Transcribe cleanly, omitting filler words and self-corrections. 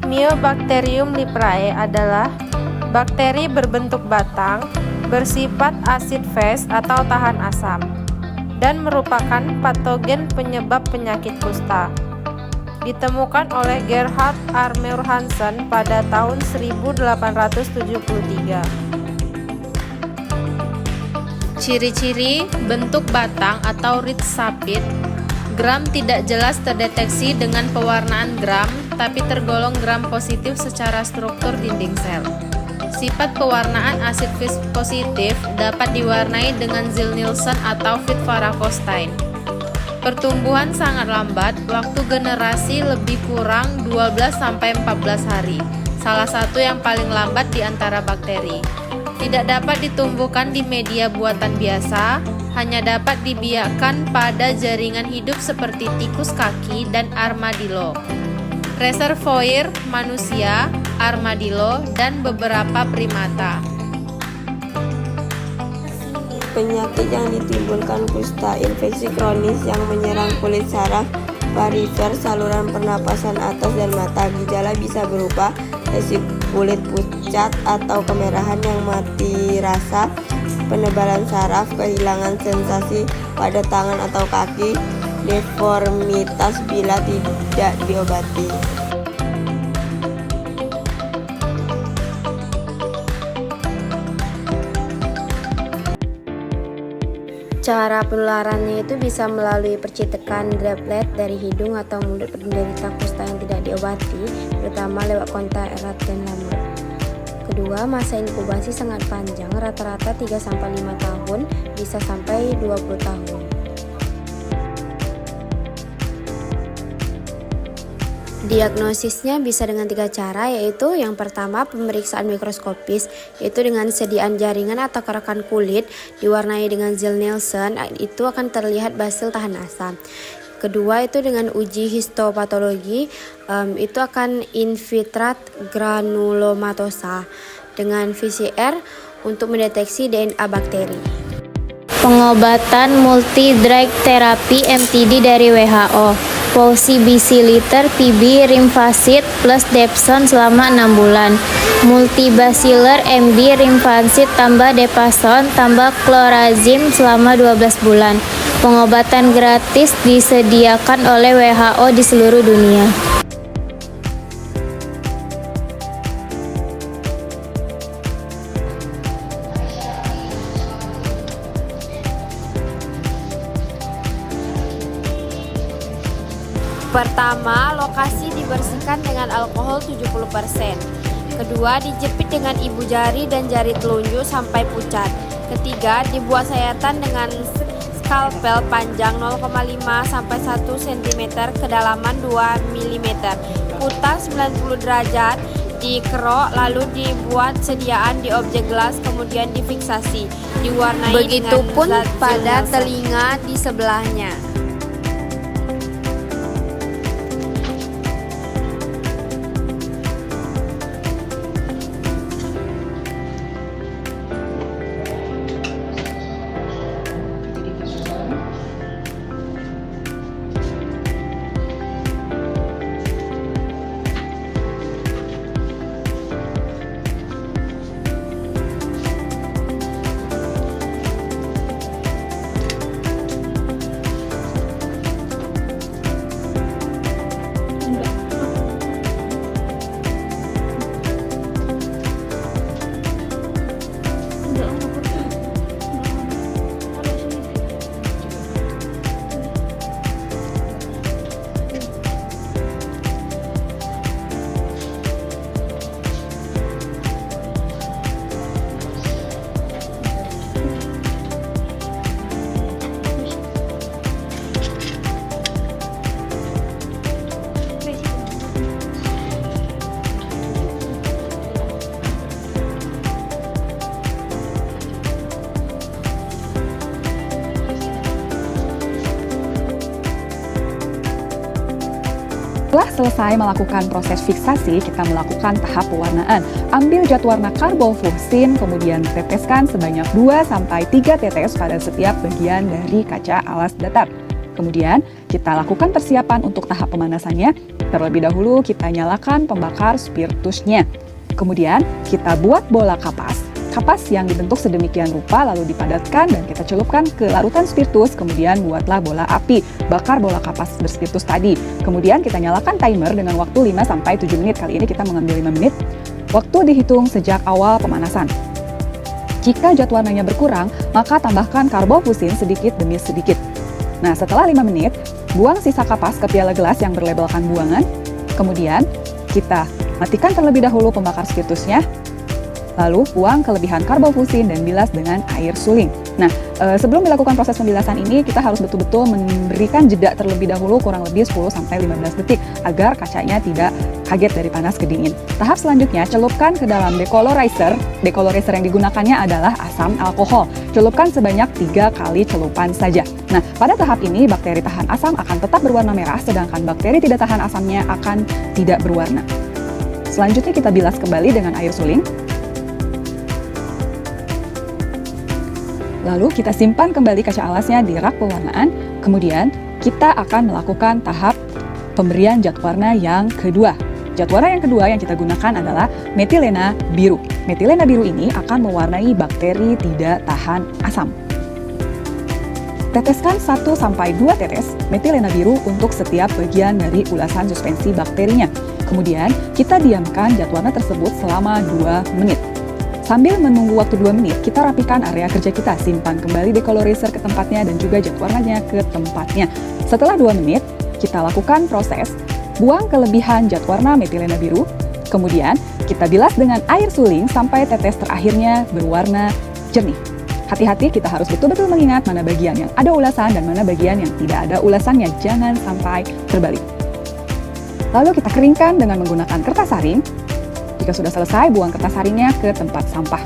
Mycobacterium leprae adalah bakteri berbentuk batang, bersifat acid fast atau tahan asam, dan merupakan patogen penyebab penyakit kusta. Ditemukan oleh Gerhard Armeur Hansen pada tahun 1873. Ciri-ciri bentuk batang atau rid sapit. Gram tidak jelas terdeteksi dengan pewarnaan gram, tapi tergolong gram positif secara struktur dinding sel. Sifat pewarnaan asid fast positif dapat diwarnai dengan Ziehl-Neelsen atau Wittevara-Kostein. Pertumbuhan sangat lambat, waktu generasi lebih kurang 12-14 hari, salah satu yang paling lambat di antara bakteri. Tidak dapat ditumbuhkan di media buatan biasa, hanya dapat dibiakkan pada jaringan hidup seperti tikus kaki dan armadillo. Reservoir manusia, armadillo, dan beberapa primata. Penyakit yang ditimbulkan kusta, infeksi kronis yang menyerang kulit saraf, varifer, saluran pernapasan atas dan mata. Gejala bisa berupa lesi kulit pucat atau kemerahan yang mati rasa, penebalan saraf, kehilangan sensasi pada tangan atau kaki, deformitas bila tidak diobati. Cara penularannya itu bisa melalui percikan droplet dari hidung atau mulut penderita kusta yang tidak diobati, terutama lewat kontak erat dan lama. Kedua, masa inkubasi sangat panjang, rata-rata 3-5 tahun, bisa sampai 20 tahun. Diagnosisnya bisa dengan 3 cara, yaitu yang pertama pemeriksaan mikroskopis, yaitu dengan sediaan jaringan atau kerekan kulit diwarnai dengan Ziehl-Neelsen, itu akan terlihat basil tahan asam. Kedua itu dengan uji histopatologi, itu akan infiltrat granulomatosa dengan VCR untuk mendeteksi DNA bakteri. Pengobatan multi-drug therapy MTD dari WHO. Paucibacilliter PB rimfasid plus Depson selama 6 bulan. Multibaciller MB rimfasid tambah Depason tambah Clorazim selama 12 bulan. Pengobatan gratis disediakan oleh WHO di seluruh dunia. Pertama, lokasi dibersihkan dengan alkohol 70%. Kedua, dijepit dengan ibu jari dan jari telunjuk sampai pucat. Ketiga, dibuat sayatan dengan skalpel panjang 0,5 sampai 1 cm, kedalaman 2 mm. Putar 90 derajat, dikerok lalu dibuat sediaan di objek gelas, kemudian difiksasi, diwarnai Begitupun dengan zat pada Ziehl-Neelsen. telinga di sebelahnya. Setelah selesai melakukan proses fiksasi, kita melakukan tahap pewarnaan. Ambil zat warna karbofluoksin, kemudian teteskan sebanyak 2-3 tetes pada setiap bagian dari kaca alas datar. Kemudian kita lakukan persiapan untuk tahap pemanasannya. Terlebih dahulu kita nyalakan pembakar spiritusnya. Kemudian kita buat bola kapas yang dibentuk sedemikian rupa lalu dipadatkan dan kita celupkan ke larutan spiritus, kemudian buatlah bola api, bakar bola kapas berspiritus tadi. Kemudian kita nyalakan timer dengan waktu 5-7 menit, kali ini kita mengambil 5 menit. Waktu dihitung sejak awal pemanasan. Jika zat warnanya berkurang, maka tambahkan karbofusin sedikit demi sedikit. Nah, setelah 5 menit, buang sisa kapas ke piala gelas yang berlabelkan buangan. Kemudian kita matikan terlebih dahulu pembakar spiritusnya. Lalu buang kelebihan karbofusin dan bilas dengan air suling. Nah, sebelum dilakukan proses pembilasan ini, kita harus betul-betul memberikan jeda terlebih dahulu kurang lebih 10-15 detik agar kacanya tidak kaget dari panas ke dingin. Tahap selanjutnya, celupkan ke dalam decolorizer. Decolorizer yang digunakannya adalah asam alkohol. Celupkan sebanyak 3 kali celupan saja. Nah, pada tahap ini bakteri tahan asam akan tetap berwarna merah, sedangkan bakteri tidak tahan asamnya akan tidak berwarna. Selanjutnya kita bilas kembali dengan air suling. Lalu kita simpan kembali kaca alasnya di rak pewarnaan. Kemudian kita akan melakukan tahap pemberian zat warna yang kedua. Zat warna yang kedua yang kita gunakan adalah metilena biru. Metilena biru ini akan mewarnai bakteri tidak tahan asam. Teteskan 1-2 tetes metilena biru untuk setiap bagian dari ulasan suspensi bakterinya. Kemudian kita diamkan zat warna tersebut selama 2 menit. Sambil menunggu waktu 2 menit, kita rapikan area kerja kita, simpan kembali decolorizer ke tempatnya dan juga zat warnanya ke tempatnya. Setelah 2 menit, kita lakukan proses buang kelebihan zat warna metilena biru, kemudian kita bilas dengan air suling sampai tetes terakhirnya berwarna jernih. Hati-hati, kita harus betul-betul mengingat mana bagian yang ada ulasan dan mana bagian yang tidak ada ulasannya, jangan sampai terbalik. Lalu kita keringkan dengan menggunakan kertas saring. Jika sudah selesai, buang kertas saringnya ke tempat sampah.